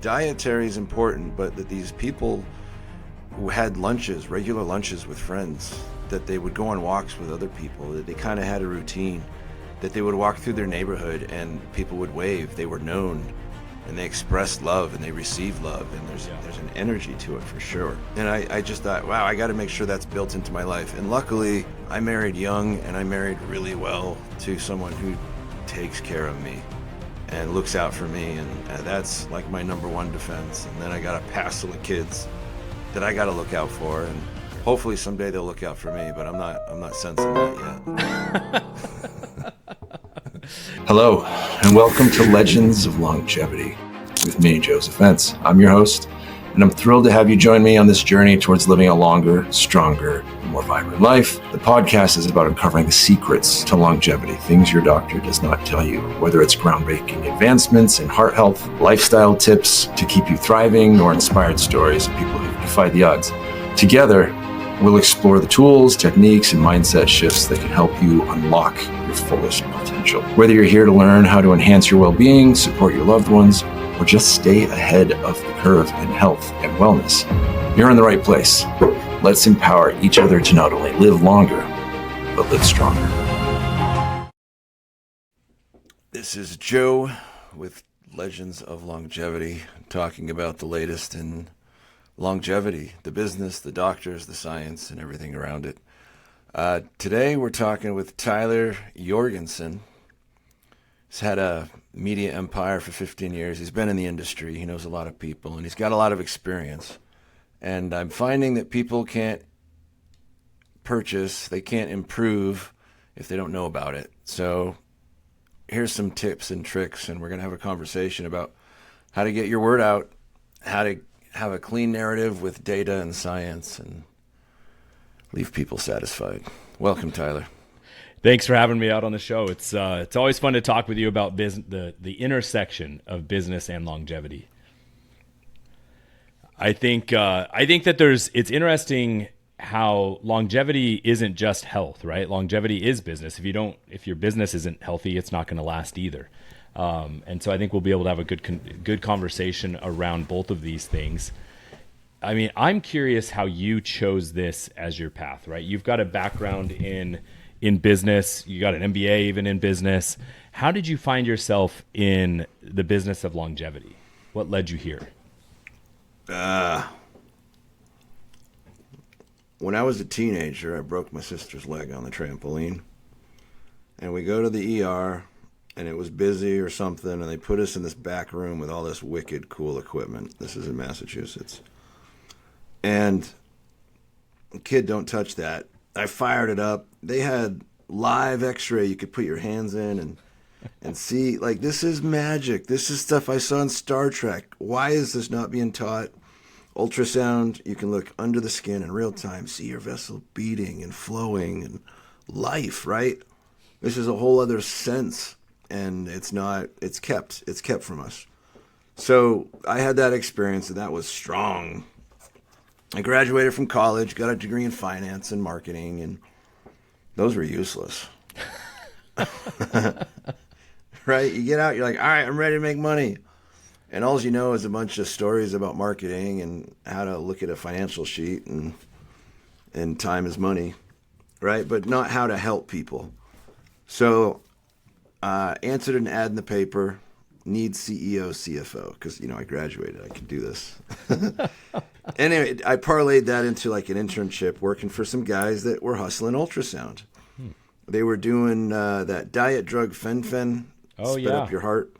Dietary is important, but that these people who had lunches, regular lunches with friends, that they would go on walks with other people, that they kind of had a routine, that they would walk through their neighborhood and people would wave, they were known, and they expressed love and they received love, and there's an energy to it for sure. And I just thought, wow, I got to make sure that's built into my life. And luckily, I married young and I married really well to someone who takes care of me and looks out for me, and that's like my number one defense. And then I got a passel of kids that I got to look out for, and hopefully someday they'll look out for me, but I'm not sensing that yet. Hello, and welcome to Legends of Longevity with me, Joseph Ence. I'm your host, and I'm thrilled to have you join me on this journey towards living a longer, stronger, more vibrant life. The podcast is about uncovering the secrets to longevity, things your doctor does not tell you, whether it's groundbreaking advancements in heart health, lifestyle tips to keep you thriving, or inspired stories of people who've defied the odds. Together, we'll explore the tools, techniques, and mindset shifts that can help you unlock your fullest potential. Whether you're here to learn how to enhance your well-being, support your loved ones, or just stay ahead of the curve in health and wellness, you're in the right place. Let's empower each other to not only live longer, but live stronger. This is Joe with Legends of Longevity, talking about the latest in longevity, the business, the doctors, the science, and everything around it. Today we're talking with Tyler Jorgenson. He's had a media empire for 15 years. He's been in the industry. He knows a lot of people, and he's got a lot of experience. And I'm finding that people can't purchase, they can't improve if they don't know about it. So here's some tips and tricks, and we're going to have a conversation about how to get your word out, how to have a clean narrative with data and science, and leave people satisfied. Welcome, Tyler. Thanks for having me out on the show. It's always fun to talk with you about the intersection of business and longevity. I think that it's interesting how longevity isn't just health, right? Longevity is business. If your business isn't healthy, it's not going to last either. And so I think we'll be able to have a good conversation around both of these things. I mean, I'm curious how you chose this as your path, right? You've got a background in business. You got an MBA even in business. How did you find yourself in the business of longevity? What led you here? When I was a teenager, I broke my sister's leg on the trampoline. And we go to the ER, and it was busy or something, and they put us in this back room with all this wicked cool equipment. This is in Massachusetts. And, kid, don't touch that. I fired it up. They had live x-ray you could put your hands in and see. Like, this is magic. This is stuff I saw in Star Trek. Why is this not being taught? Ultrasound, you can look under the skin in real time, see your vessel beating and flowing, and life, right? This is a whole other sense, and it's kept from us. So I had that experience, and that was strong. I graduated from college, got a degree in finance and marketing, and those were useless. Right? You get out, you're like, all right, I'm ready to make money. And all you know is a bunch of stories about marketing and how to look at a financial sheet, and time is money, right? But not how to help people. So answered an ad in the paper, need CEO, CFO, because, I graduated. I could do this. Anyway, I parlayed that into like an internship working for some guys that were hustling ultrasound. They were doing that diet drug fen-phen, sped up your heart.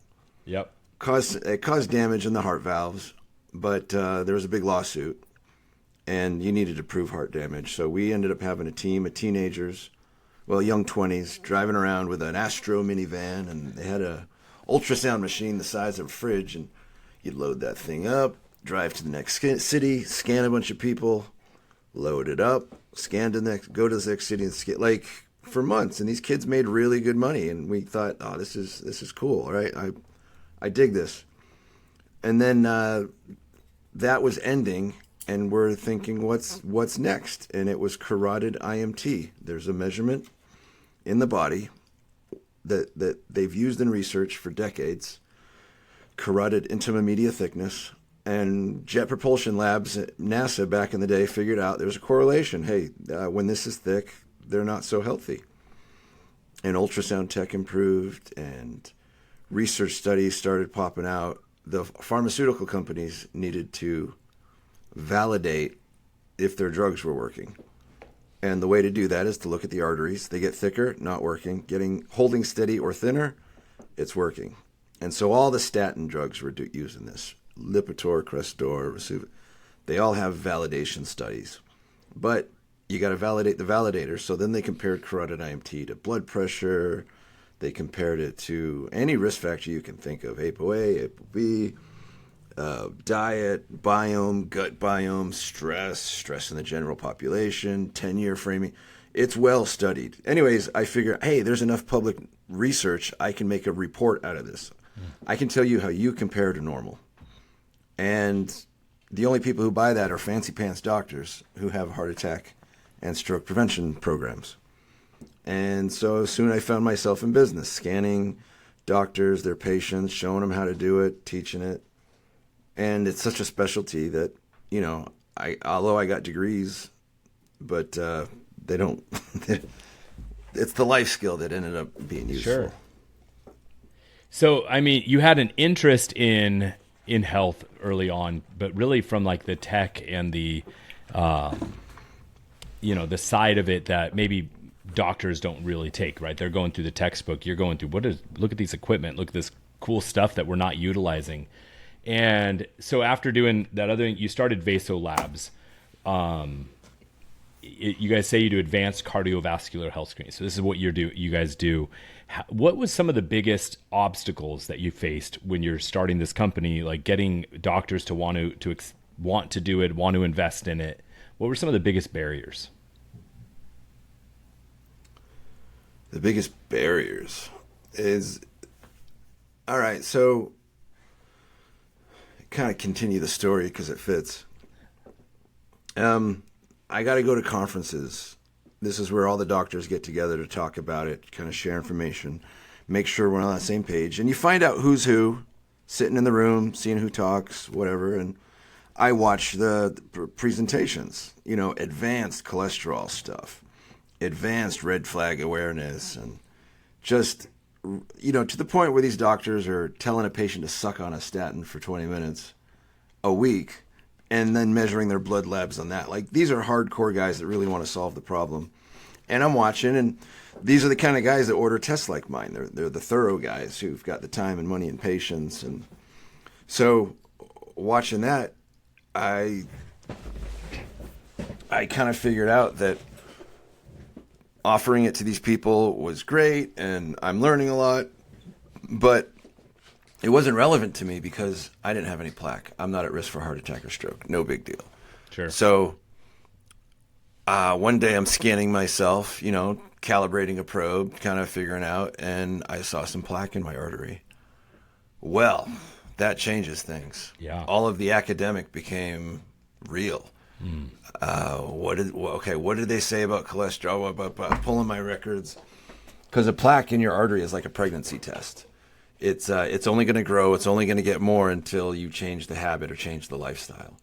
Yep. It caused damage in the heart valves, but there was a big lawsuit, and you needed to prove heart damage. So we ended up having a team of teenagers, young 20s, driving around with an Astro minivan, and they had a ultrasound machine the size of a fridge, and you'd load that thing up, drive to the next city, scan a bunch of people, load it up, go to the next city, and scan, like, for months. And these kids made really good money, and we thought, oh, this is cool, right? I dig this. And then that was ending, and we're thinking, what's next? And it was carotid IMT. There's a measurement in the body that they've used in research for decades carotid intima media thickness. And Jet Propulsion Labs at NASA back in the day figured out there's a correlation. Hey, when this is thick, they're not so healthy. And ultrasound tech improved, and research studies started popping out. The pharmaceutical companies needed to validate if their drugs were working. And the way to do that is to look at the arteries. They get thicker, not working. Holding steady or thinner, it's working. And so all the statin drugs were using this. Lipitor, Crestor, Rasuva, they all have validation studies. But you got to validate the validator. So then they compared carotid IMT to blood pressure. They compared it to any risk factor you can think of, ApoA, ApoB, diet, biome, gut biome, stress in the general population, 10-year framing. It's well studied. Anyways, I figure, hey, there's enough public research. I can make a report out of this. I can tell you how you compare to normal. And the only people who buy that are fancy pants doctors who have heart attack and stroke prevention programs. And so soon I found myself in business, scanning doctors, their patients, showing them how to do it, teaching it. And it's such a specialty that, although I got degrees, but they don't, it's the life skill that ended up being useful. Sure. So, I mean, you had an interest in health early on, but really from like the tech and the, the side of it that maybe doctors don't really take, right? They're going through the textbook. You're going through, look at these equipment, look at this cool stuff that we're not utilizing. And so after doing that other thing, you started Vasolabs. You guys say you do advanced cardiovascular health screening. So this is what you guys do. What was some of the biggest obstacles that you faced when you're starting this company, like getting doctors to want to do it, want to invest in it? What were some of the biggest barriers? The biggest barriers is, all right, so kind of continue the story because it fits. I got to go to conferences. This is where all the doctors get together to talk about it, kind of share information, make sure we're on the same page. And you find out who's who, sitting in the room, seeing who talks, whatever. And I watch the presentations, advanced cholesterol stuff, advanced red flag awareness, and just, to the point where these doctors are telling a patient to suck on a statin for 20 minutes a week and then measuring their blood labs on that. Like, these are hardcore guys that really want to solve the problem. And I'm watching, and these are the kind of guys that order tests like mine. They're the thorough guys who've got the time and money and patience. And so watching that, I kind of figured out that offering it to these people was great, and I'm learning a lot, but it wasn't relevant to me because I didn't have any plaque. I'm not at risk for heart attack or stroke. No big deal. Sure. So one day I'm scanning myself, calibrating a probe, kind of figuring out, and I saw some plaque in my artery. Well, that changes things. Yeah. All of the academic became real. What did they say about cholesterol? About pulling my records? Because a plaque in your artery is like a pregnancy test. It's only going to grow. It's only going to get more until you change the habit or change the lifestyle.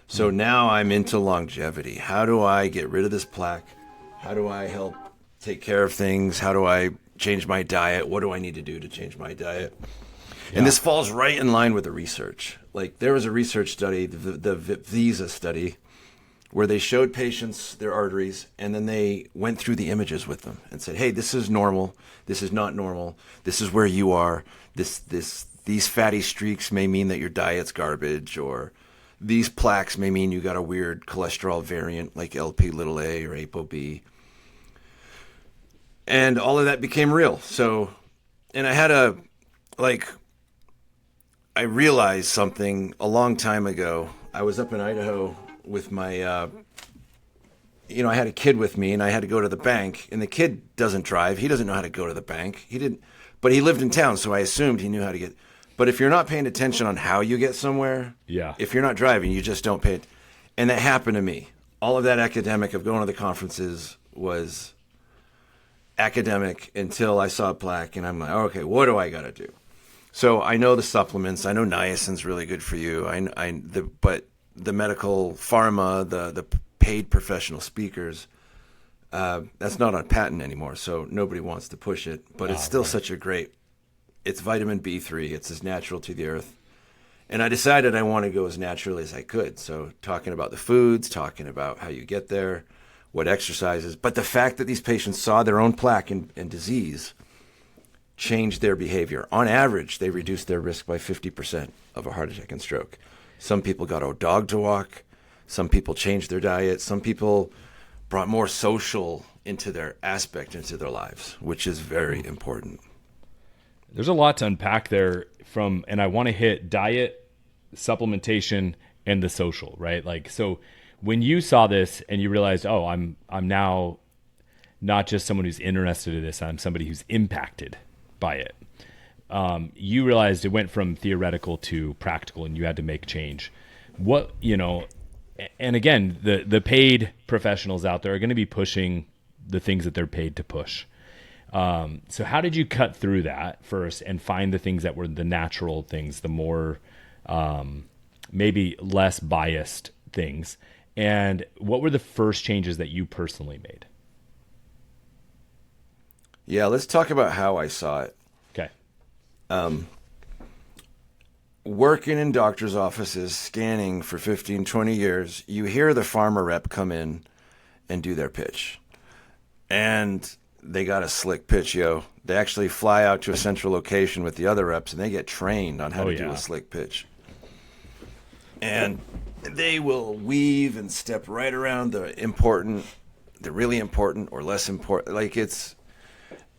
So now I'm into longevity. How do I get rid of this plaque? How do I help take care of things? How do I change my diet? What do I need to do to change my diet? Yeah. And this falls right in line with the research. Like, there was a research study, the Visa study, where they showed patients their arteries, and then they went through the images with them and said, hey, this is normal. This is not normal. This is where you are. These fatty streaks may mean that your diet's garbage, or these plaques may mean you got a weird cholesterol variant like LP little a or ApoB. And all of that became real. So, and I realized something a long time ago. I was up in Idaho with my, I had a kid with me, and I had to go to the bank, and the kid doesn't drive. He doesn't know how to go to the bank. But he lived in town, so I assumed he knew how to get. But if you're not paying attention on how you get somewhere, if you're not driving, you just don't pay it. And that happened to me. All of that academic of going to the conferences was academic until I saw a plaque, and I'm like, okay, what do I got to do? So I know the supplements. I know niacin's really good for you. But the medical pharma, the paid professional speakers, that's not on patent anymore. So nobody wants to push it. But it's still such a great. It's vitamin B3. It's as natural to the earth. And I decided I want to go as naturally as I could. So talking about the foods, talking about how you get there, what exercises. But the fact that these patients saw their own plaque and disease changed their behavior. On average, they reduced their risk by 50% of a heart attack and stroke. Some people got a dog to walk. Some people changed their diet. Some people brought more social into their lives, which is very important. There's a lot to unpack there and I want to hit diet, supplementation, and the social, right? Like, so when you saw this and you realized, oh, I'm now not just someone who's interested in this, I'm somebody who's impacted by it. You realized it went from theoretical to practical and you had to make change. And again, the paid professionals out there are going to be pushing the things that they're paid to push. So how did you cut through that first and find the things that were the natural things, the more maybe less biased things? And what were the first changes that you personally made? Yeah, let's talk about how I saw it. Okay. Working in doctor's offices, scanning for 15, 20 years, you hear the pharma rep come in and do their pitch. And they got a slick pitch, yo. They actually fly out to a central location with the other reps and they get trained on how to do a slick pitch. And they will weave and step right around the really important or less important.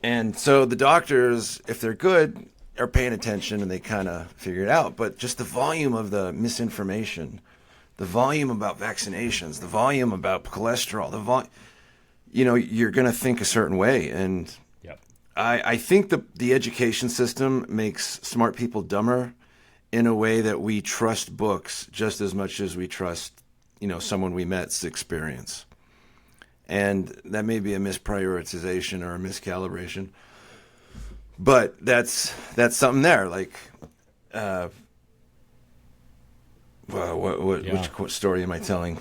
And so the doctors, if they're good, are paying attention and they kind of figure it out. But just the volume of the misinformation, the volume about vaccinations, the volume about cholesterol, you're going to think a certain way. And I think the education system makes smart people dumber in a way that we trust books just as much as we trust, someone we met's experience. And that may be a misprioritization or a miscalibration. But that's something there. Like, which story am I telling?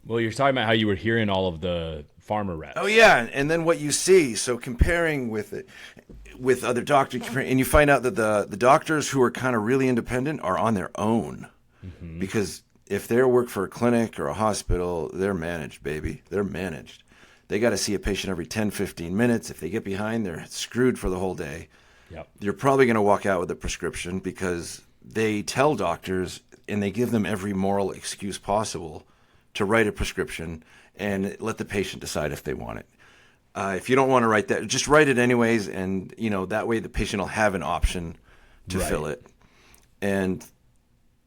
Well, you're talking about how you were hearing all of the pharma reps. Oh yeah, and then what you see. So comparing with other doctors, and you find out that the doctors who are kind of really independent are on their own, because if they work for a clinic or a hospital, they're managed, baby. They're managed. They got to see a patient every 10, 15 minutes. If they get behind, they're screwed for the whole day. Yep. You're probably going to walk out with a prescription because they tell doctors and they give them every moral excuse possible to write a prescription and let the patient decide if they want it. If you don't want to write that, just write it anyways, and that way the patient will have an option to fill it. And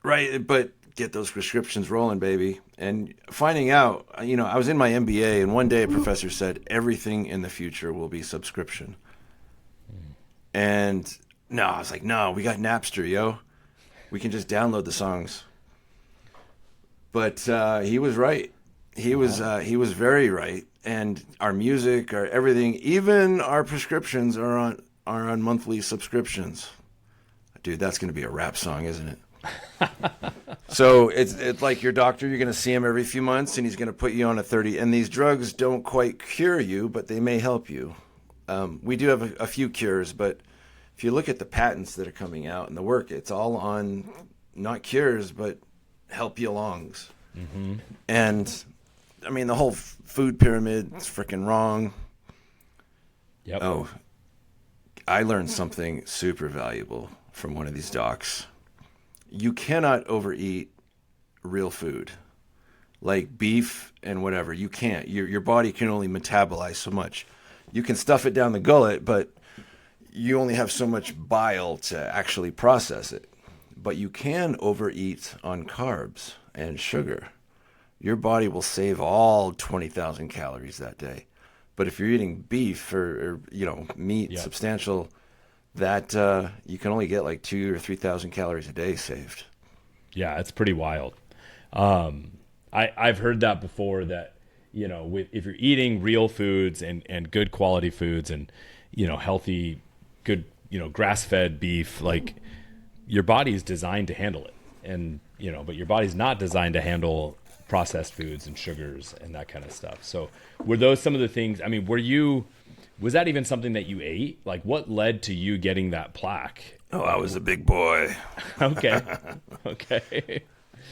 but get those prescriptions rolling, baby. And finding out, I was in my MBA, and one day a professor said everything in the future will be subscription. And I was like, no, we got Napster, yo. We can just download the songs. But he was right. He was very right. And our music, our everything, even our prescriptions are on monthly subscriptions. Dude, that's going to be a rap song, isn't it? So it's like your doctor. You're going to see him every few months, and he's going to put you on a 30. And these drugs don't quite cure you, but they may help you. We do have a few cures, but if you look at the patents that are coming out and the work, it's all on not cures, but help you alongs. Mm-hmm. And I mean, the whole food pyramid is freaking wrong. Yep. Oh, I learned something super valuable from one of these docs. You cannot overeat real food, like beef and whatever. You can't. Your body can only metabolize so much. You can stuff it down the gullet, but you only have so much bile to actually process it. But you can overeat on carbs and sugar. Your body will save all 20,000 calories that day. But if you're eating beef or meat, substantial, that you can only get like 2,000 or 3,000 calories a day saved. Yeah, it's pretty wild. I've heard that before, that if you're eating real foods and good quality foods and healthy, good grass-fed beef, like your body is designed to handle it. And, but your body's not designed to handle processed foods and sugars and that kind of stuff. So were those some of the things, I mean, was that even something that you ate? Like what led to you getting that plaque? Oh, I was a big boy. Okay. Okay.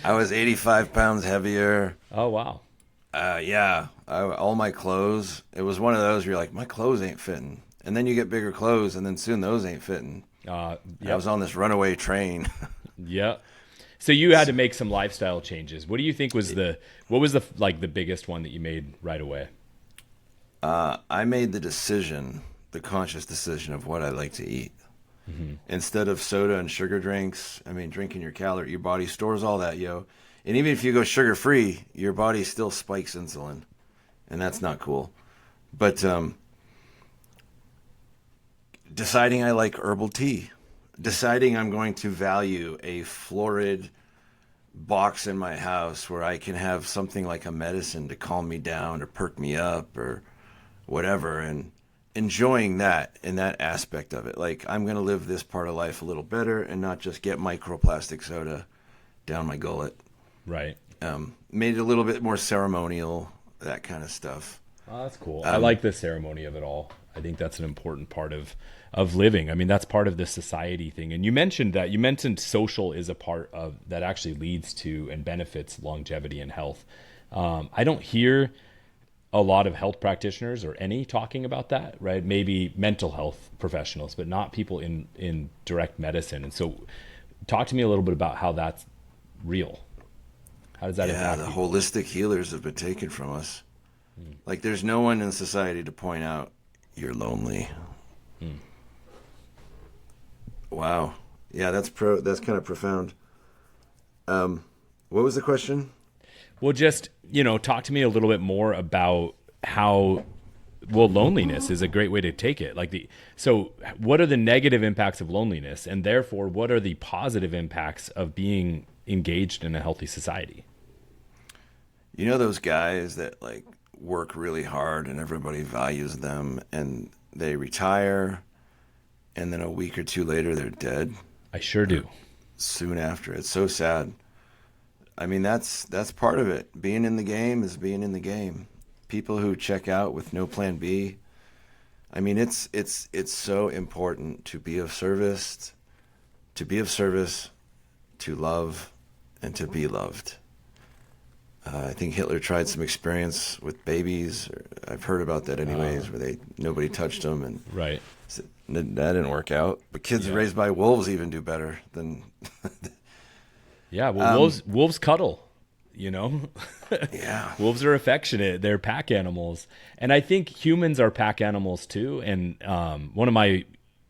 I was 85 pounds heavier. Oh, wow. Yeah. All my clothes, it was one of those where you're like, my clothes ain't fitting. And then you get bigger clothes, and then soon those ain't fitting. Yep. I was on this runaway train. Yeah. So you had to make some lifestyle changes. What do you think was the biggest one that you made right away? I made the conscious decision of what I like to eat. Mm-hmm. Instead of soda and sugar drinks, I mean, drinking your body stores all that, yo. And even if you go sugar-free, your body still spikes insulin. And that's not cool. But deciding I like herbal tea. Deciding I'm going to value a florid box in my house where I can have something like a medicine to calm me down or perk me up or whatever, and enjoying that in that aspect of it. Like, I'm going to live this part of life a little better and not just get microplastic soda down my gullet. Right. Made it a little bit more ceremonial, that kind of stuff. Oh, that's cool. I like the ceremony of it all. I think that's an important part of living. I mean, that's part of the society thing. And you mentioned social is a part of that actually leads to and benefits longevity and health. I don't hear a lot of health practitioners or any talking about that, right? Maybe mental health professionals, but not people in direct medicine. And so talk to me a little bit about how that's real. How does that impact the people? holistic healers have been taken from us. Like, there's no one in society to point out you're lonely. Wow. Yeah, that's kind of profound. What was the question? Well, just, talk to me a little bit more about how, loneliness is a great way to take it. So what are the negative impacts of loneliness? And therefore, what are the positive impacts of being engaged in a healthy society? You know those guys that like work really hard and everybody values them and they retire and then a week or two later they're dead? I sure do. Soon after. It's so sad. I mean, that's part of it. Being in the game is being in the game. People who check out with no plan B. I mean, it's so important to be of service, to love, and to be loved. I think Hitler tried some experience with babies. I've heard about that anyways, where nobody touched them, and right. That didn't work out. But kids raised by wolves even do better than. Yeah, well, wolves cuddle, Yeah. Wolves are affectionate. They're pack animals. And I think humans are pack animals too. And one of my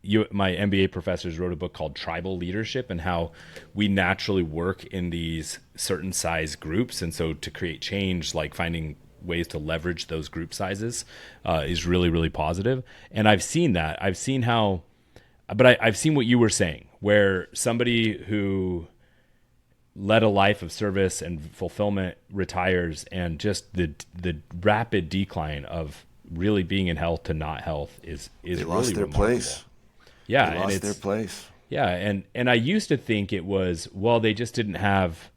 MBA professors wrote a book called Tribal Leadership and how we naturally work in these certain size groups. And so to create change, like finding ways to leverage those group sizes is really, really positive. And I've seen that. I've seen I've seen what you were saying, where somebody who led a life of service and fulfillment retires, and just the rapid decline of really being in health to not health is they really lost their remarkable. place. Yeah, they lost their place. Yeah, and I used to think it was, they just didn't have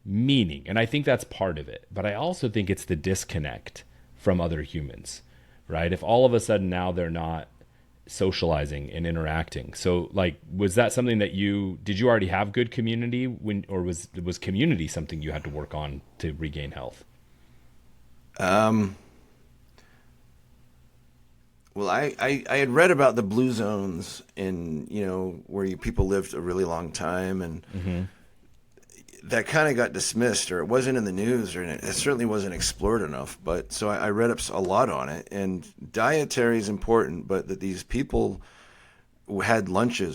meaning, and I think that's part of it. But I also think it's the disconnect from other humans, right? If all of a sudden now they're not socializing and interacting. So was that something that did you already have good community or was community something you had to work on to regain health? Well, I had read about the blue zones in, where people lived a really long time, and that kind of got dismissed, or it wasn't in the news, or it certainly wasn't explored enough. But so I read up a lot on it, and dietary is important, but that these people had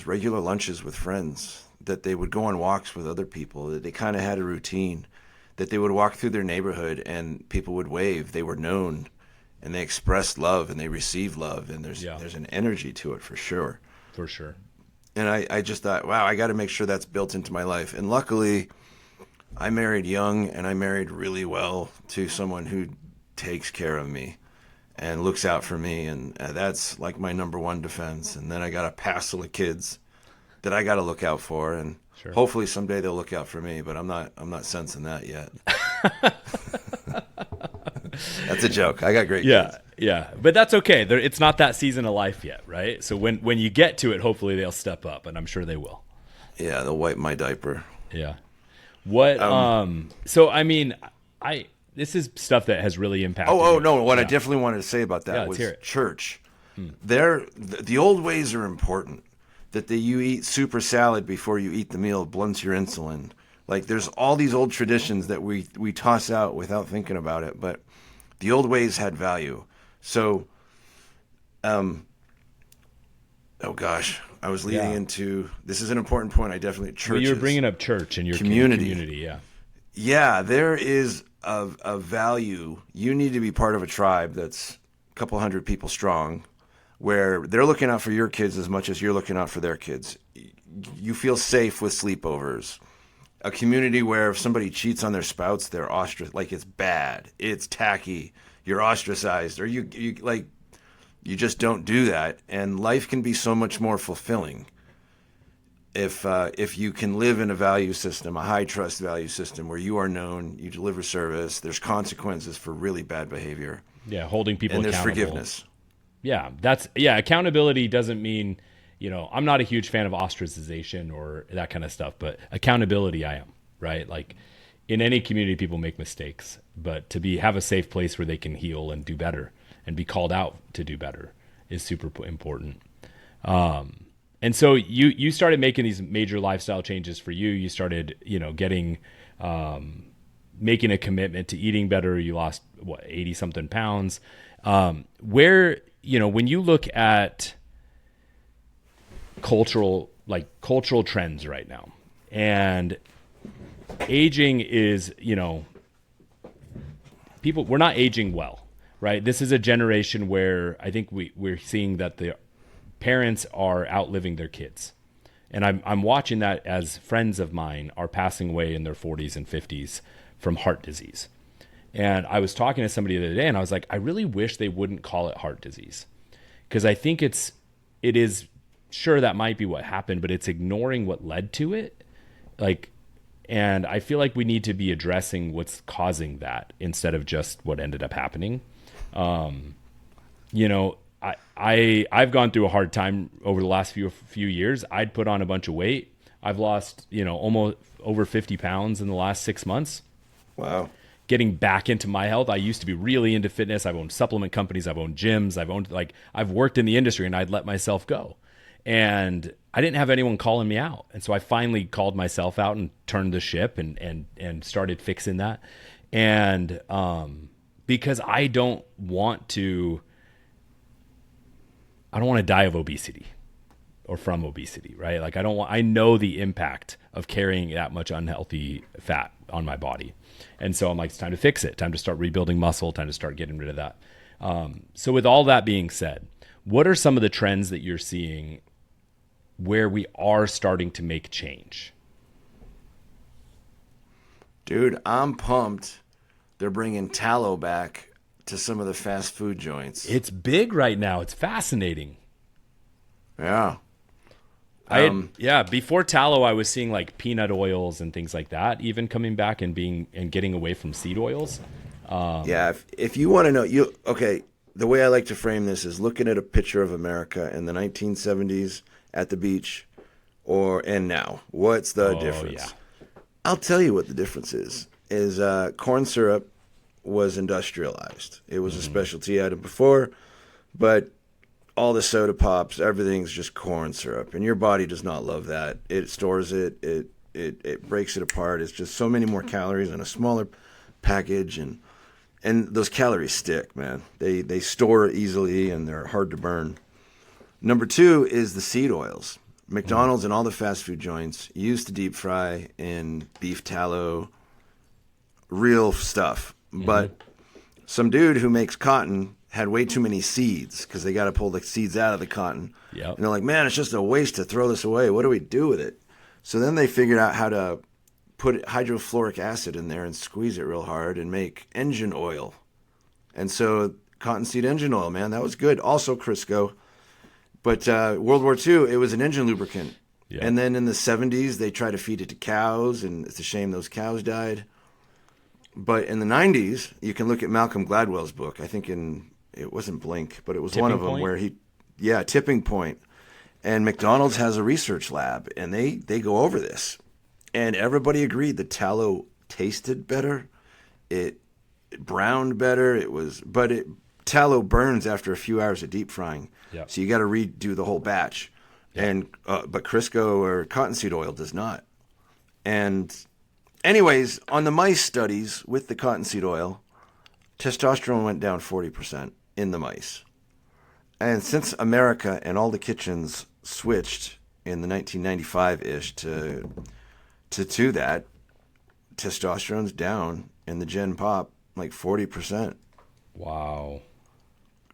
regular lunches with friends, that they would go on walks with other people, that they kind of had a routine, that they would walk through their neighborhood and people would wave, they were known, and they expressed love and they received love, and there's an energy to it for sure. For sure. And I just thought, wow, I got to make sure that's built into my life. And luckily, I married young, and I married really well to someone who takes care of me. and looks out for me, and that's like my number one defense. And then I got a passel of kids that I got to look out for, and Sure. hopefully someday they'll look out for me. But I'm not sensing that yet. That's a joke. I got great kids. Yeah, but that's okay. It's not that season of life yet, right? So when you get to it, hopefully they'll step up, and I'm sure they will. Yeah, they'll wipe my diaper. Yeah. What? So I mean, this is stuff that has really impacted. Oh no! What Yeah. I definitely wanted to say about that Yeah, let's was hear it. church. The old ways are important. That you eat super salad before you eat the meal blunts your insulin. Like there's all these old traditions that we toss out without thinking about it, but the old ways had value. So, oh gosh, I was leading Yeah. into, this is an important point. I definitely, churches. Well, you were bringing up church and your community. Yeah. Yeah, there is a value. You need to be part of a tribe that's a couple hundred people strong, where they're looking out for your kids as much as you're looking out for their kids. You feel safe with sleepovers. A community where if somebody cheats on their spouse, they're ostracized. Like it's bad, it's tacky. You're ostracized, or you just don't do that. And life can be so much more fulfilling if you can live in a value system, a high trust value system where you are known, you deliver service. There's consequences for really bad behavior. Yeah, holding people And there's accountable. forgiveness. Yeah, accountability doesn't mean, I'm not a huge fan of ostracization or that kind of stuff, but accountability I am, right? Like in any community, people make mistakes, but to have a safe place where they can heal and do better and be called out to do better is super important. And so you started making these major lifestyle changes for you. You started, getting, making a commitment to eating better. You lost 80 something pounds. When you look at cultural trends right now, and aging is, we're not aging well, right? This is a generation where I think we're seeing that the parents are outliving their kids. And I'm watching that as friends of mine are passing away in their 40s and 50s from heart disease. And I was talking to somebody the other day, and I was like, I really wish they wouldn't call it heart disease, because I think it is, sure, that might be what happened, but it's ignoring what led to it. And I feel like we need to be addressing what's causing that instead of just what ended up happening. I've gone through a hard time over the last few years. I'd put on a bunch of weight. I've lost, almost over 50 pounds in the last 6 months. Wow. Getting back into my health. I used to be really into fitness. I've owned supplement companies. I've owned gyms. I've worked in the industry, and I'd let myself go. And I didn't have anyone calling me out. And so I finally called myself out and turned the ship and started fixing that. And because I don't want to die of obesity or from obesity, right? Like I know the impact of carrying that much unhealthy fat on my body. And so I'm like, it's time to fix it. Time to start rebuilding muscle, time to start getting rid of that. So with all that being said, what are some of the trends that you're seeing where we are starting to make change? Dude, I'm pumped. They're bringing tallow back to some of the fast food joints. It's big right now. It's fascinating. Yeah. Before tallow, I was seeing like peanut oils and things like that, even coming back and getting away from seed oils. If you want to know, the way I like to frame this is looking at a picture of America in the 1970s at the beach and now. What's the difference? Yeah. I'll tell you what the difference is corn syrup was industrialized. It was a specialty item before, but all the soda pops, everything's just corn syrup, and your body does not love that. It stores it, it breaks it apart. It's just so many more calories in a smaller package, and those calories stick, man. They store easily, and they're hard to burn. Number two is the seed oils. McDonald's and all the fast food joints used to deep fry in beef tallow, real stuff. But some dude who makes cotton had way too many seeds because they got to pull the seeds out of the cotton. Yep. And they're like, man, it's just a waste to throw this away. What do we do with it? So then they figured out how to put hydrofluoric acid in there and squeeze it real hard and make engine oil. And so cottonseed engine oil, man. That was good. Also Crisco. But World War II, it was an engine lubricant. Yeah. And then in the 70s, they tried to feed it to cows, and it's a shame those cows died. But in the 90s, you can look at Malcolm Gladwell's book. I think it wasn't Blink, but it was one of them where Tipping Point. And McDonald's has a research lab, and they go over this. And everybody agreed the tallow tasted better. It browned better. Tallow burns after a few hours of deep frying. Yep. So you got to redo the whole batch. Yep. But Crisco or cottonseed oil does not. And anyways, on the mice studies with the cottonseed oil, testosterone went down 40% in the mice. And since America and all the kitchens switched in the 1995-ish to that, testosterone's down in the Gen Pop like 40%. Wow.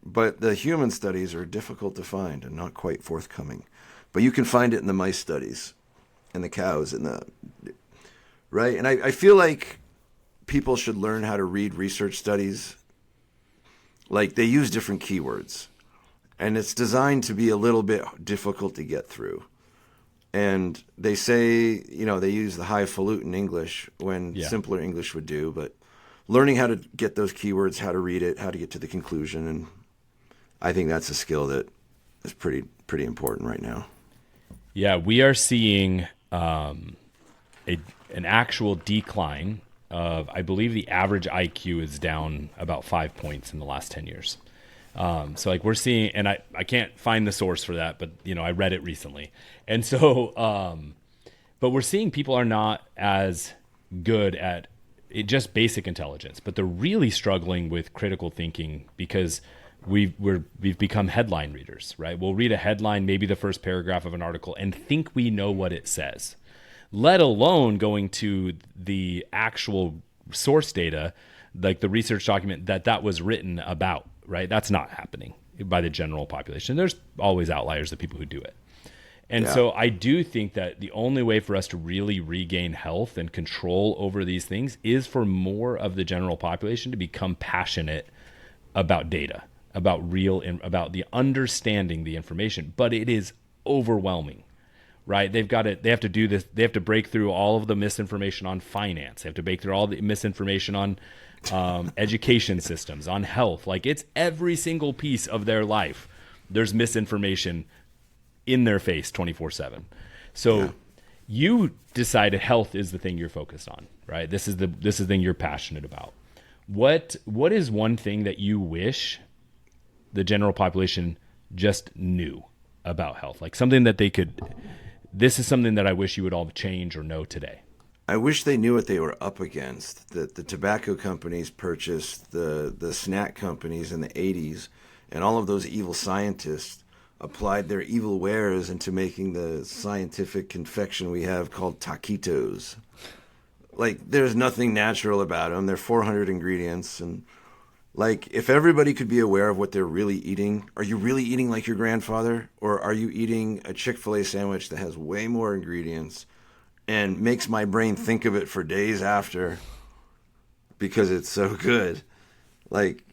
But the human studies are difficult to find and not quite forthcoming. But you can find it in the mice studies and the cows right? And I feel like people should learn how to read research studies. Like, they use different keywords. And it's designed to be a little bit difficult to get through. And they say, they use the highfalutin English when simpler English would do. But learning how to get those keywords, how to read it, how to get to the conclusion, and I think that's a skill that is pretty important right now. Yeah, we are seeing an actual decline of, I believe the average IQ is down about 5 points in the last 10 years. So like we're seeing, and I can't find the source for that, but I read it recently. And so, but we're seeing people are not as good at just basic intelligence, but they're really struggling with critical thinking because we've become headline readers, right? We'll read a headline, maybe the first paragraph of an article, and think we know what it says, let alone going to the actual source data, like the research document that was written about, right? That's not happening by the general population. There's always outliers of people who do it. And so I do think that the only way for us to really regain health and control over these things is for more of the general population to become passionate about data, about about the understanding the information. But it is overwhelming, right? They have to do this. They have to break through all of the misinformation on finance. They have to break through all the misinformation on education systems, on health. Like, it's every single piece of their life. There's misinformation in their face 24/7. So you decided health is the thing you're focused on, right? This is the thing you're passionate about. What is one thing that you wish the general population just knew about health? Like something that this is something that I wish you would all change or know today. I wish they knew what they were up against. That the tobacco companies purchased the snack companies in the 80s, and all of those evil scientists applied their evil wares into making the scientific confection we have called taquitos. Like, there's nothing natural about them. They're 400 ingredients. And, like, if everybody could be aware of what they're really eating, are you really eating like your grandfather? Or are you eating a Chick-fil-A sandwich that has way more ingredients and makes my brain think of it for days after because it's so good? Like,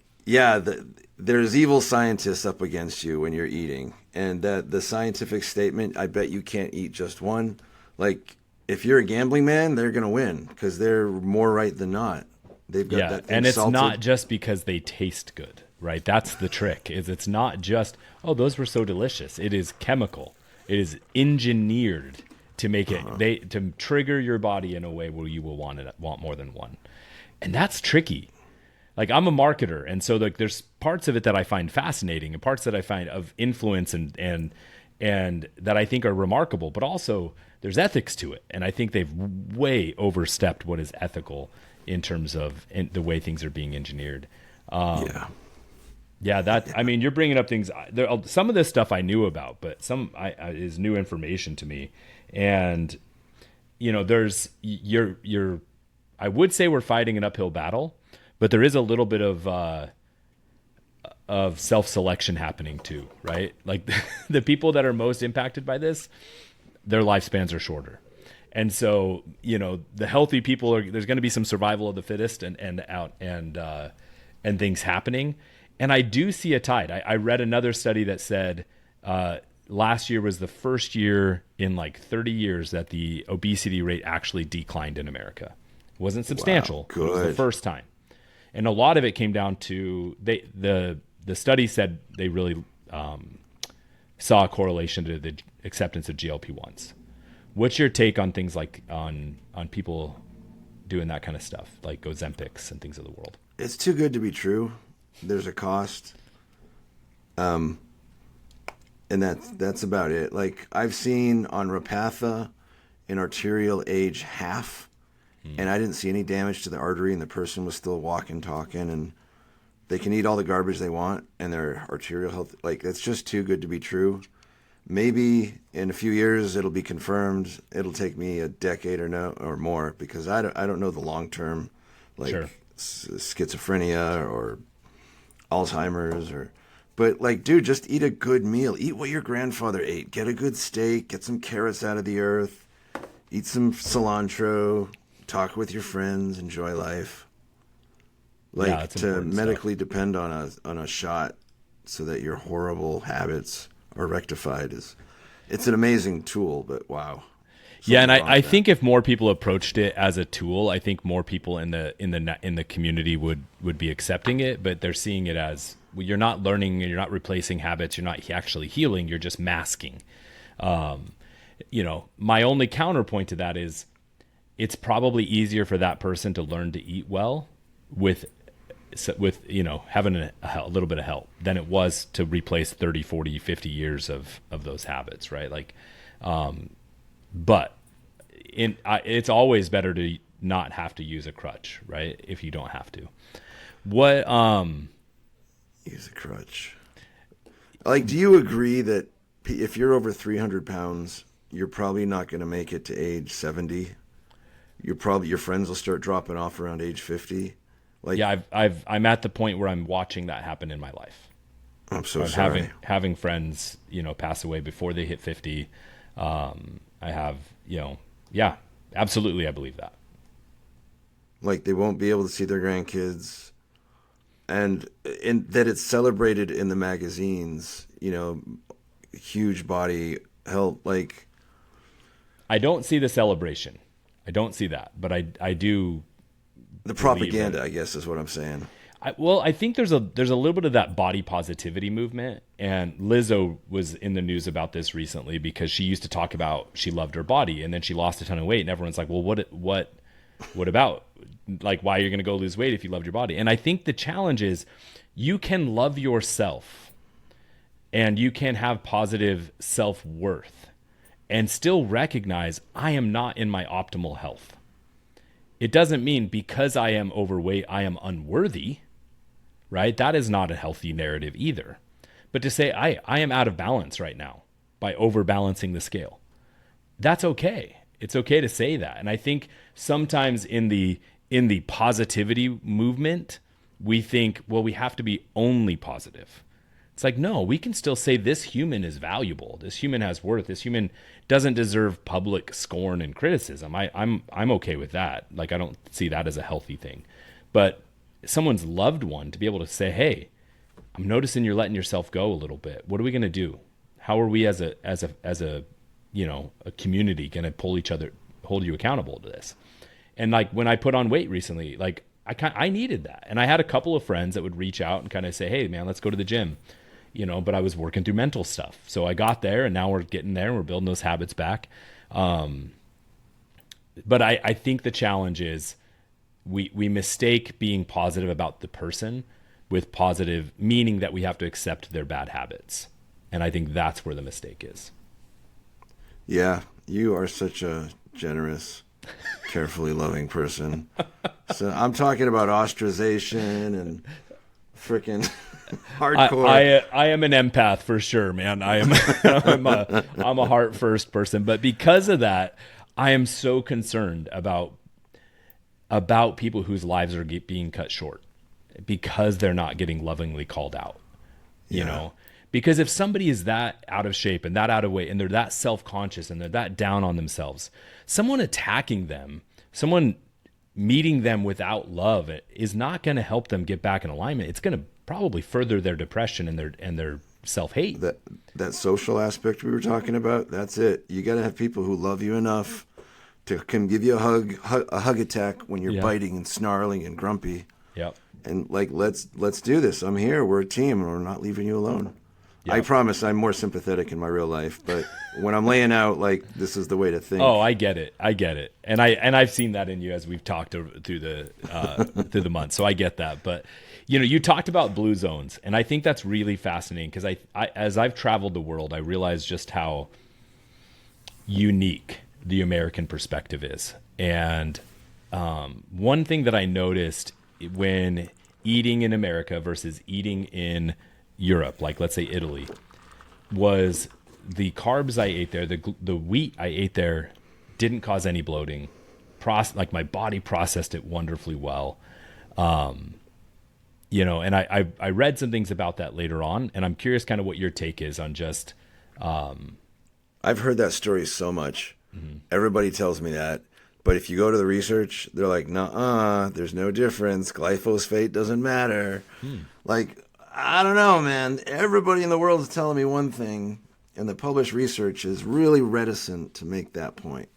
there's evil scientists up against you when you're eating. And that the scientific statement, I bet you can't eat just one. Like, if you're a gambling man, they're going to win because they're more right than not. They've got that thing and it's salted. not just because they taste good, right? That's the trick. It's not just, oh, those were so delicious. It is chemical. It is engineered to make it to trigger your body in a way where you will want more than one. And that's tricky. Like, I'm a marketer, and so like there's parts of it that I find fascinating and parts that I find of influence and that I think are remarkable, but also there's ethics to it. And I think they've way overstepped what is ethical in terms of the way things are being engineered. I mean, you're bringing up things. Some of this stuff I knew about, but some is new information to me. And there's I would say we're fighting an uphill battle. But there is a little bit of self-selection happening too, right? Like the people that are most impacted by this, their lifespans are shorter. And so, the healthy people there's going to be some survival of the fittest and things happening. And I do see a tide. I read another study that said last year was the first year in like 30 years that the obesity rate actually declined in America. It wasn't substantial. Wow, but it was the first time. And a lot of it came down to the study said they really saw a correlation to the acceptance of GLP-1s. What's your take on things like on people doing that kind of stuff, like Ozempics and things of the world? It's too good to be true. There's a cost. And that's about it. Like I've seen on Repatha an arterial age half, and I didn't see any damage to the artery, and the person was still walking, talking, and they can eat all the garbage they want, and their arterial health, like it's just too good to be true. Maybe in a few years it'll be confirmed. It'll take me a decade or more because I don't know the long term, like Sure. schizophrenia or Alzheimer's but like, dude, just eat a good meal. Eat what your grandfather ate. Get a good steak. Get some carrots out of the earth. Eat some cilantro. Talk with your friends. Enjoy life. Like to medically depend on a shot so that your horrible habits are rectified it's an amazing tool, but wow. Yeah, and I think if more people approached it as a tool, I think more people in the community would be accepting it. But they're seeing it as, well, you're not learning, you're not replacing habits, you're not actually healing, you're just masking. My only counterpoint to that is, it's probably easier for that person to learn to eat well with having a little bit of help than it was to replace 30, 40, 50 years of those habits, right? Like, but it's always better to not have to use a crutch, right? If you don't have to. Use a crutch. Like, do you agree that if you're over 300 pounds, you're probably not going to make it to age 70? Your friends will start dropping off around age 50. Like, yeah, I'm at the point where I'm watching that happen in my life. I'm so sorry. Having friends, pass away before they hit 50. I have, yeah, absolutely. I believe that. Like they won't be able to see their grandkids, and that it's celebrated in the magazines, huge body health. Like, I don't see the celebration. I don't see that, but I do. The propaganda, I guess, is what I'm saying. I think there's a little bit of that body positivity movement, and Lizzo was in the news about this recently because she used to talk about she loved her body, and then she lost a ton of weight, and everyone's like, well, what about, like, why are you going to go lose weight if you loved your body? And I think the challenge is you can love yourself, and you can have positive self-worth, and still recognize I am not in my optimal health. It doesn't mean because I am overweight, I am unworthy, right? That is not a healthy narrative either. But to say I am out of balance right now by overbalancing the scale, that's okay. It's okay to say that. And I think sometimes in the positivity movement, we think, well, we have to be only positive. It's like, no, we can still say this human is valuable. This human has worth. This human doesn't deserve public scorn and criticism. I'm okay with that. Like, I don't see that as a healthy thing. But someone's loved one to be able to say, hey, I'm noticing you're letting yourself go a little bit. What are we going to do? How are we as a community going to hold you accountable to this? And like when I put on weight recently, like I needed that. And I had a couple of friends that would reach out and kind of say, hey man, let's go to the gym. But I was working through mental stuff. So I got there, and now we're getting there. We're building those habits back. But I think the challenge is we mistake being positive about the person with positive, meaning that we have to accept their bad habits. And I think that's where the mistake is. Yeah, you are such a generous, carefully loving person. So I'm talking about ostracization and freaking... hardcore. I am an empath for sure, man. I'm a heart first person, but because of that, I am so concerned about people whose lives are being cut short because they're not getting lovingly called out. Because if somebody is that out of shape and that out of weight and they're that self-conscious and they're that down on themselves, someone attacking them, someone meeting them without love is not going to help them get back in alignment. It's going to probably further their depression and their self-hate. That social aspect we were talking about, that's it. You got to have people who love you enough to come give you a hug attack when you're biting and snarling and grumpy. Yep. And like, let's do this. I'm here. We're a team, and we're not leaving you alone. Yep. I promise I'm more sympathetic in my real life, but when I'm laying out, like, this is the way to think. Oh, I get it. And I've seen that in you as we've talked through the months. So I get that. But you talked about blue zones, and I think that's really fascinating because I as I've traveled the world, I realized just how unique the American perspective is. And one thing that I noticed when eating in America versus eating in Europe, like let's say Italy, was the carbs I ate there, the wheat I ate there didn't cause any bloating. Like my body processed it wonderfully well. And I read some things about that later on, and I'm curious kind of what your take is on just. I've heard that story so much. Mm-hmm. Everybody tells me that. But if you go to the research, they're like, nuh-uh, there's no difference. Glyphosate doesn't matter. Like, I don't know, man. Everybody in the world is telling me one thing, and the published research is really reticent to make that point.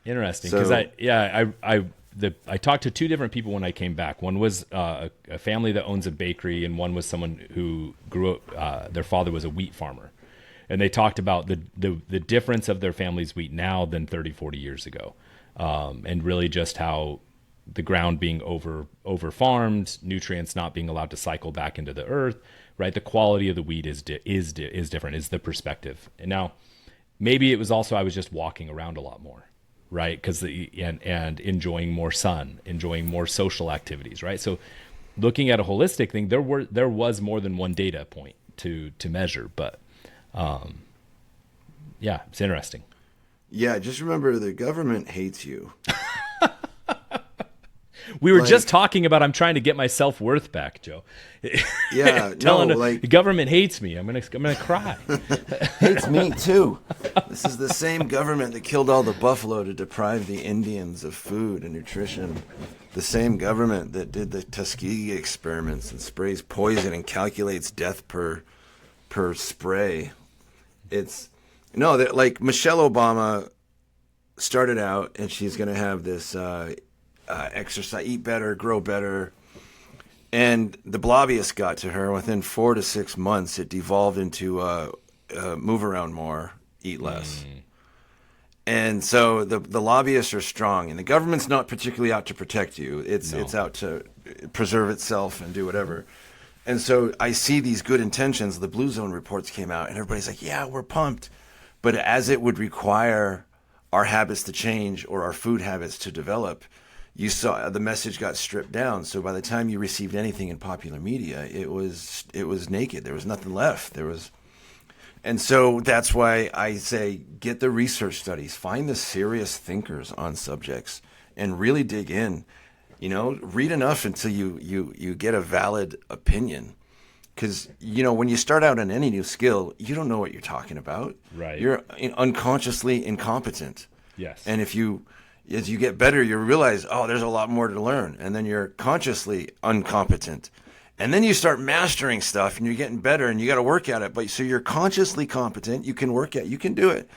Interesting, because I talked to two different people when I came back. One was a family that owns a bakery, and one was someone who grew up. Their father was a wheat farmer, and they talked about the difference of their family's wheat now than 30, 40 years ago, and really just how the ground being over farmed, nutrients not being allowed to cycle back into the earth, right? The quality of the wheat is different, is the perspective. And now maybe it was also I was just walking around a lot more, right? Because and enjoying more sun, enjoying more social activities, right? So looking at a holistic thing, there was more than one data point to measure, but it's interesting. Yeah, just remember the government hates you. We were just talking about I'm trying to get my self-worth back, Joe. Yeah, the government hates me. I'm gonna cry. Hates me too. This is the same government that killed all the buffalo to deprive the Indians of food and nutrition. The same government that did the Tuskegee experiments and sprays poison and calculates death per spray. Like Michelle Obama started out, and she's gonna have this. Exercise, eat better, grow better. And the blobbyists got to her. Within 4 to 6 months, it devolved into move around more, eat less. And so the lobbyists are strong, and the government's not particularly out to protect you. It's out to preserve itself and do whatever. And so I see these good intentions. The Blue Zone reports came out, and everybody's like, yeah, we're pumped. But as it would require our habits to change or our food habits to develop, you saw the message got stripped down. So by the time you received anything in popular media, it was naked. There was nothing left. And so that's why I say get the research studies, find the serious thinkers on subjects, and really dig in. Read enough until you get a valid opinion. Because when you start out on any new skill, you don't know what you're talking about. Right. You're unconsciously incompetent. Yes. And as you get better, you realize, there's a lot more to learn. And then you're consciously incompetent. And then you start mastering stuff and you're getting better and you got to work at it. But so you're consciously competent. You can work at it. You can do it.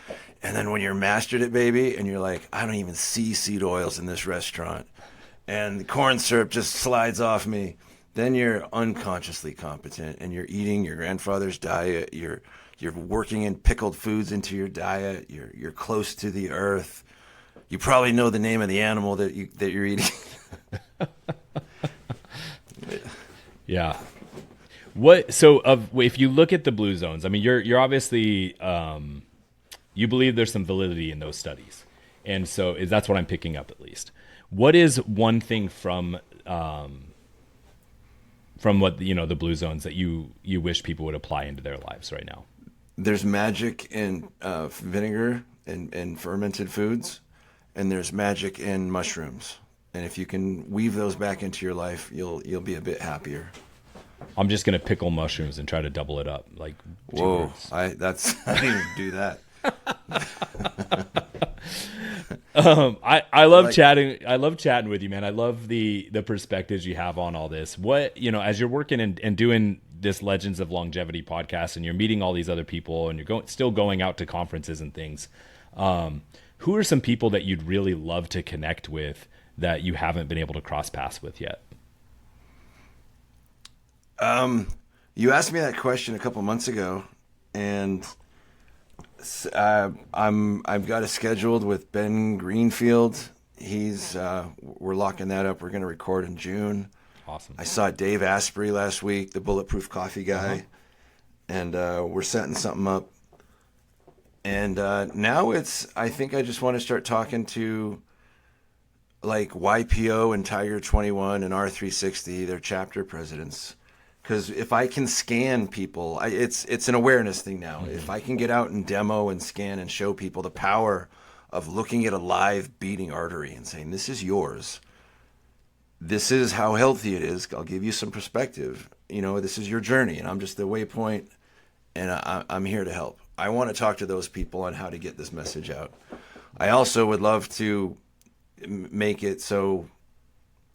And then when you're mastered it, baby, and you're like, I don't even see seed oils in this restaurant. And the corn syrup just slides off me. Then you're unconsciously competent and you're eating your grandfather's diet. You're working in pickled foods into your diet. You're close to the earth. You probably know the name of the animal that you're eating. Yeah. If you look at the blue zones, I mean, you're obviously you believe there's some validity in those studies, and so that's what I'm picking up at least. What is one thing from what the blue zones that you wish people would apply into their lives right now? There's magic in vinegar and fermented foods. And there's magic in mushrooms. And if you can weave those back into your life, you'll be a bit happier. I'm just gonna pickle mushrooms and try to double it up. Like, whoa, I didn't even do that. I love Like, chatting. I love chatting with you, man. I love the perspectives you have on all this. What, as you're working and doing this Legends of Longevity podcast, and you're meeting all these other people, and you're still going out to conferences and things. Who are some people that you'd really love to connect with that you haven't been able to cross paths with yet? you asked me that question a couple months ago, and I've got it scheduled with Ben Greenfield. We're locking that up. We're going to record in June. Awesome. I saw Dave Asprey last week, the Bulletproof Coffee guy, Uh-huh. and we're setting something up. And now I think I just want to start talking to like YPO and Tiger 21 and R360, their chapter presidents. Because if I can scan people, it's an awareness thing now. Mm-hmm. If I can get out and demo and scan and show people the power of looking at a live beating artery and saying, this is yours. This is how healthy it is. I'll give you some perspective. This is your journey, and I'm just the waypoint, and I'm here to help. I want to talk to those people on how to get this message out. I also would love to make it so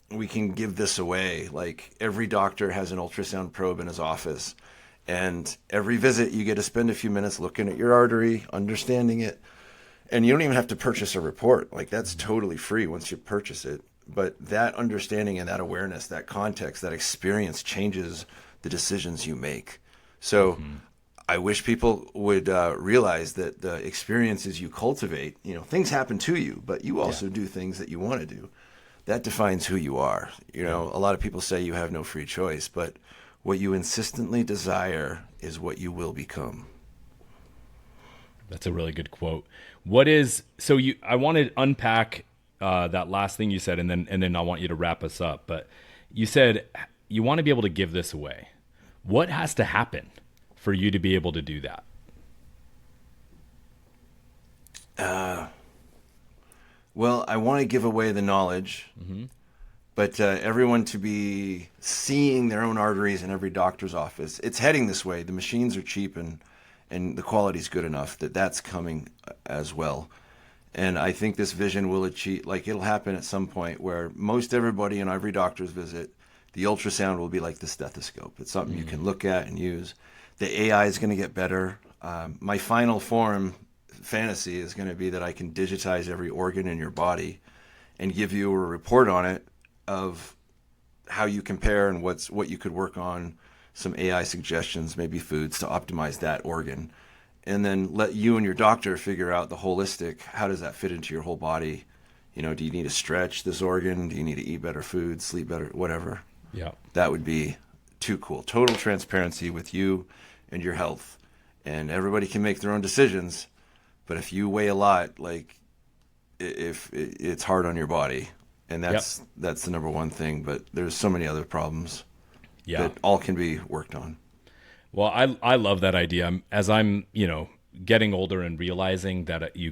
we can give this away. Like, every doctor has an ultrasound probe in his office, and every visit you get to spend a few minutes looking at your artery, understanding it, and you don't even have to purchase a report. Like, that's totally free once you purchase it. But that understanding and that awareness, that context, that experience changes the decisions you make. So I wish people would realize that the experiences you cultivate, things happen to you, but you also do things that you want to do. That defines who you are. A lot of people say you have no free choice, but what you insistently desire is what you will become. That's a really good quote. I want to unpack that last thing you said, and then I want you to wrap us up. But you said you want to be able to give this away. What has to happen for you to be able to do that? Well, I want to give away the knowledge, but everyone to be seeing their own arteries in every doctor's office. It's heading this way. The machines are cheap, and the quality's good enough that's coming as well. And I think this vision will achieve, it'll happen at some point where most everybody in every doctor's visit, the ultrasound will be like the stethoscope. It's something you can look at and use. The AI is going to get better. My final form fantasy is going to be that I can digitize every organ in your body and give you a report on it of how you compare and what you could work on, some AI suggestions, maybe foods to optimize that organ. And then let you and your doctor figure out the holistic, how does that fit into your whole body? Do you need to stretch this organ? Do you need to eat better food, sleep better, whatever? Yeah. That That would be too cool. Total transparency with you and your health. And everybody can make their own decisions. But if you weigh a lot, if it's hard on your body. And that's the number one thing. But there's so many other problems that all can be worked on. Well, I love that idea. As I'm, getting older and realizing that you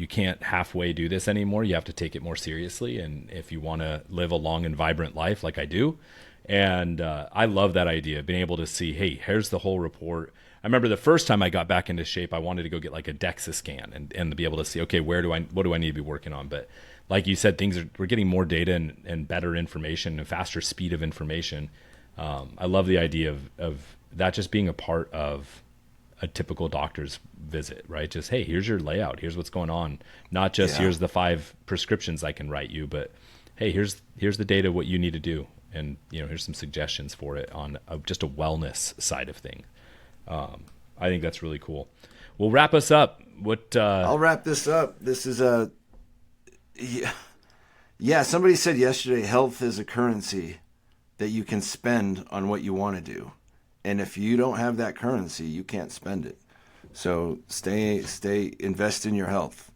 can't halfway do this anymore. You have to take it more seriously. And if you want to live a long and vibrant life like I do, and I love that idea, being able to see, hey, here's the whole report. I remember the first time I got back into shape, I wanted to go get like a DEXA scan and be able to see, okay, what do I need to be working on? But like you said, we're getting more data and better information and faster speed of information. I love the idea of that just being a part of a typical doctor's visit, right? Just, hey, here's your layout. Here's what's going on. Not just here's the 5 prescriptions I can write you, but hey, here's the data, what you need to do. And, here's some suggestions for it on just a wellness side of thing. I think that's really cool. We'll wrap us up. I'll wrap this up. This is somebody said yesterday, health is a currency that you can spend on what you want to do. And if you don't have that currency, you can't spend it. So invest in your health.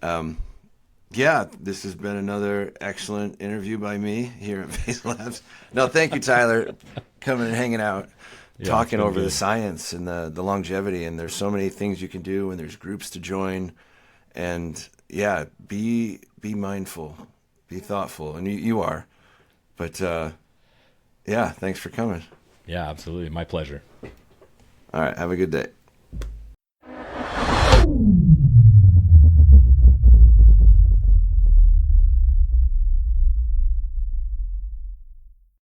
This has been another excellent interview by me here at Vasolabs. No, thank you, Tyler, coming and hanging out, talking over the science and the longevity. And there's so many things you can do, and there's groups to join. And be mindful, be thoughtful, and you are. But thanks for coming. Yeah, absolutely. My pleasure. All right. Have a good day.